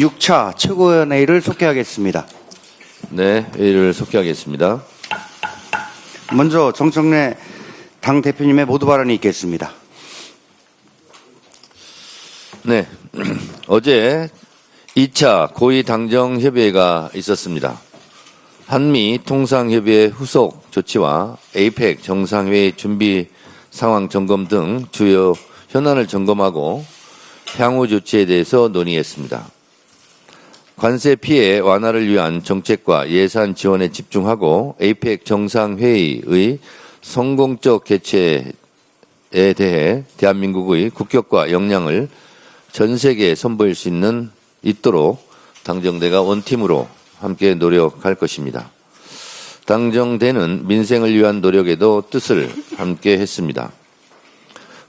6차 최고위원회의를 속개하겠습니다. 네, 회의를 속개하겠습니다. 먼저 정청래 당대표님의 모두 발언이 있겠습니다. 네, 어제 2차 고위당정협의회가 있었습니다. 한미 통상협의회 후속 조치와 에이펙 정상회의 준비 상황 점검 등 주요 현안을 점검하고 향후 조치에 대해서 논의했습니다. 관세 피해 완화를 위한 정책과 예산 지원에 집중하고 에이펙 정상회의의 성공적 개최에 대해 대한민국의 국격과 역량을 전 세계에 선보일 수 있도록 당정대가 원팀으로 함께 노력할 것입니다. 당정대는 민생을 위한 노력에도 뜻을 함께 했습니다.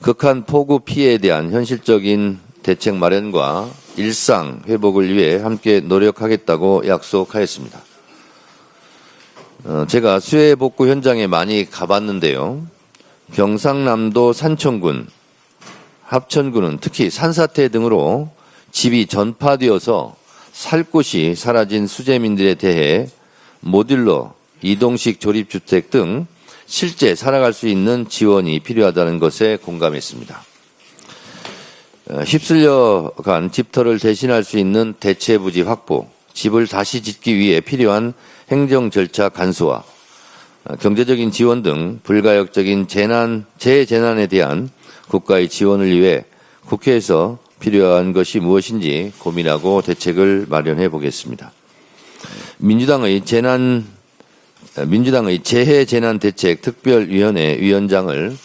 극한 폭우 피해에 대한 현실적인 대책 마련과 일상 회복을 위해 함께 노력하겠다고 약속하였습니다. 제가 수해 복구 현장에 많이 가봤는데요. 경상남도 산청군, 합천군은 특히 산사태 등으로 집이 전파되어서 살 곳이 사라진 수재민들에 대해 모듈러, 이동식 조립주택 등 실제 살아갈 수 있는 지원이 필요하다는 것에 공감했습니다. 휩쓸려간 집터를 대신할 수 있는 대체부지 확보, 집을 다시 짓기 위해 필요한 행정 절차 간소화, 경제적인 지원 등 불가역적인 재재난에 대한 국가의 지원을 위해 국회에서 필요한 것이 무엇인지 고민하고 대책을 마련해 보겠습니다. 민주당의 재해재난대책특별위원회 위원장을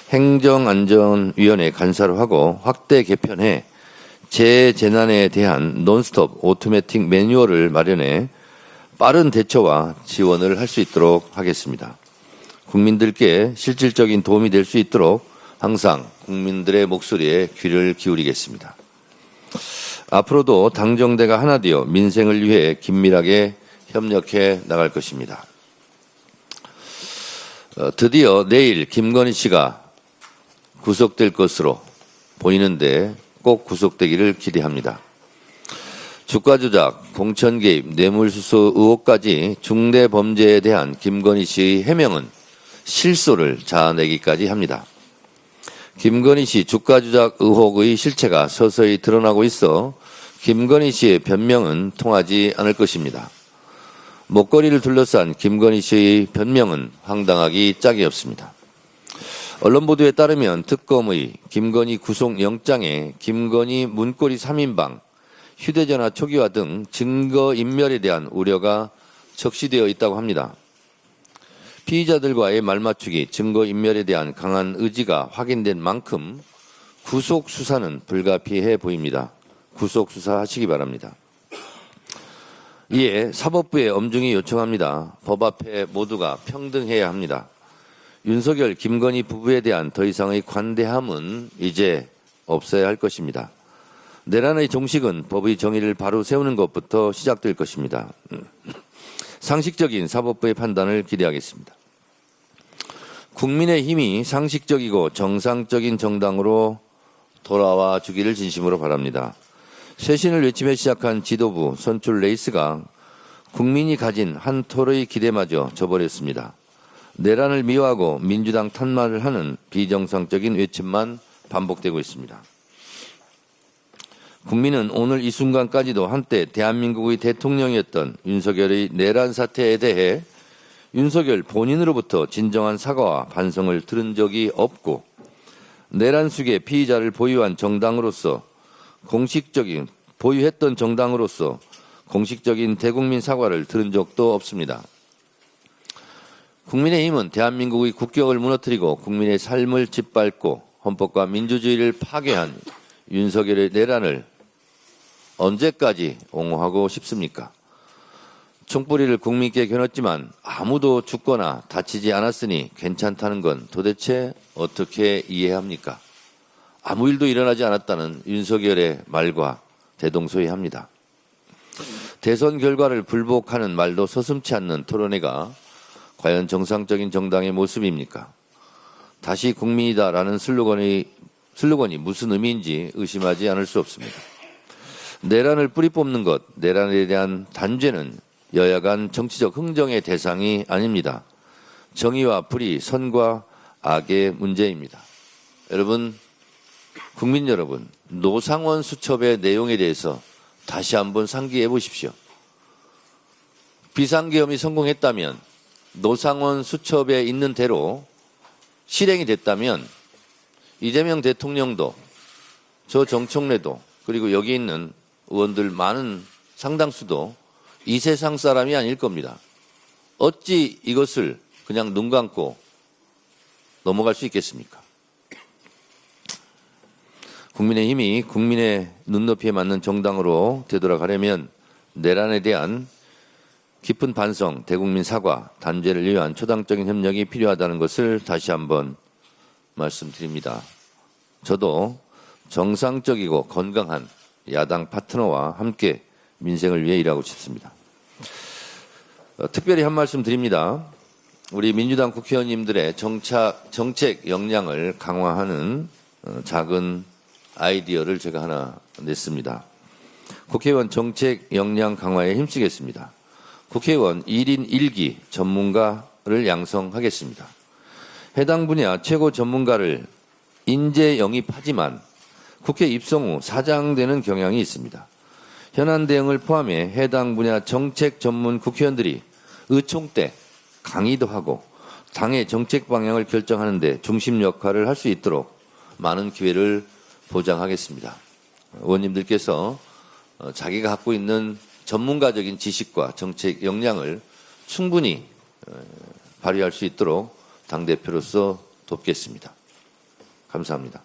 행정안전위원회 간사로 하고 확대 개편해 재해재난에 대한 논스톱 오토매틱 매뉴얼을 마련해 빠른 대처와 지원을 할 수 있도록 하겠습니다. 국민들께 실질적인 도움이 될 수 있도록 항상 국민들의 목소리에 귀를 기울이겠습니다. 앞으로도 당정대가 하나 되어 민생을 위해 긴밀하게 협력해 나갈 것입니다. 드디어 내일 김건희 씨가 구속될 것으로 보이는데 꼭 구속되기를 기대합니다. 주가 조작, 공천 개입, 뇌물수수 의혹까지 중대 범죄에 대한 김건희 씨의 해명은 실소를 자아내기까지 합니다. 김건희 씨 주가 조작 의혹의 실체가 서서히 드러나고 있어 김건희 씨의 변명은 통하지 않을 것입니다. 목걸이를 둘러싼 김건희 씨의 변명은 황당하기 짝이 없습니다. 언론 보도에 따르면 특검의 김건희 구속영장에 김건희 문고리 3인방, 휴대전화 초기화 등 증거인멸에 대한 우려가 적시되어 있다고 합니다. 피의자들과의 말맞추기, 증거인멸에 대한 강한 의지가 확인된 만큼 구속수사는 불가피해 보입니다. 구속수사하시기 바랍니다. 이에 사법부에 엄중히 요청합니다. 법 앞에 모두가 평등해야 합니다. 윤석열, 김건희 부부에 대한 더 이상의 관대함은 이제 없어야 할 것입니다. 내란의 종식은 법의 정의를 바로 세우는 것부터 시작될 것입니다. 상식적인 사법부의 판단을 기대하겠습니다. 국민의힘이 상식적이고 정상적인 정당으로 돌아와 주기를 진심으로 바랍니다. 쇄신을 외치며 시작한 지도부 선출 레이스가 국민이 가진 한 톨의 기대마저 저버렸습니다. 내란을 미화하고 민주당 탄말을 하는 비정상적인 외침만 반복되고 있습니다. 국민은 오늘 이 순간까지도 한때 대한민국의 대통령이었던 윤석열의 내란 사태에 대해 윤석열 본인으로부터 진정한 사과와 반성을 들은 적이 없고 내란 수계 피의자를 보유한 정당으로서 보유했던 정당으로서 공식적인 대국민 사과를 들은 적도 없습니다. 국민의힘은 대한민국의 국격을 무너뜨리고 국민의 삶을 짓밟고 헌법과 민주주의를 파괴한 윤석열의 내란을 언제까지 옹호하고 싶습니까? 총뿌리를 국민께 겨눴지만 아무도 죽거나 다치지 않았으니 괜찮다는 건 도대체 어떻게 이해합니까? 아무 일도 일어나지 않았다는 윤석열의 말과 대동소이합니다. 대선 결과를 불복하는 말도 서슴지 않는 토론회가 과연 정상적인 정당의 모습입니까? 다시 국민이다라는 슬로건이 무슨 의미인지 의심하지 않을 수 없습니다. 내란을 뿌리 뽑는 것, 내란에 대한 단죄는 여야 간 정치적 흥정의 대상이 아닙니다. 정의와 불의, 선과 악의 문제입니다. 여러분, 국민 여러분, 노상원 수첩의 내용에 대해서 다시 한번 상기해 보십시오. 비상계엄이 성공했다면, 노상원 수첩에 있는 대로 실행이 됐다면 이재명 대통령도 저 정청래도 그리고 여기 있는 의원들 많은 상당수도 이 세상 사람이 아닐 겁니다. 어찌 이것을 그냥 눈 감고 넘어갈 수 있겠습니까? 국민의힘이 국민의 눈높이에 맞는 정당으로 되돌아가려면 내란에 대한 깊은 반성, 대국민 사과, 단죄를 위한 초당적인 협력이 필요하다는 것을 다시 한번 말씀드립니다. 저도 정상적이고 건강한 야당 파트너와 함께 민생을 위해 일하고 싶습니다. 특별히 한 말씀 드립니다. 우리 민주당 국회의원님들의 정책 역량을 강화하는 작은 아이디어를 제가 하나 냈습니다. 국회의원 정책 역량 강화에 힘쓰겠습니다. 국회의원 1인 1기 전문가를 양성하겠습니다. 해당 분야 최고 전문가를 인재 영입하지만 국회 입성 후 사장되는 경향이 있습니다. 현안 대응을 포함해 해당 분야 정책 전문 국회의원들이 의총때 강의도 하고 당의 정책 방향을 결정하는 데 중심 역할을 할 수 있도록 많은 기회를 보장하겠습니다. 의원님들께서 자기가 갖고 있는 전문가적인 지식과 정책 역량을 충분히 발휘할 수 있도록 당대표로서 돕겠습니다. 감사합니다.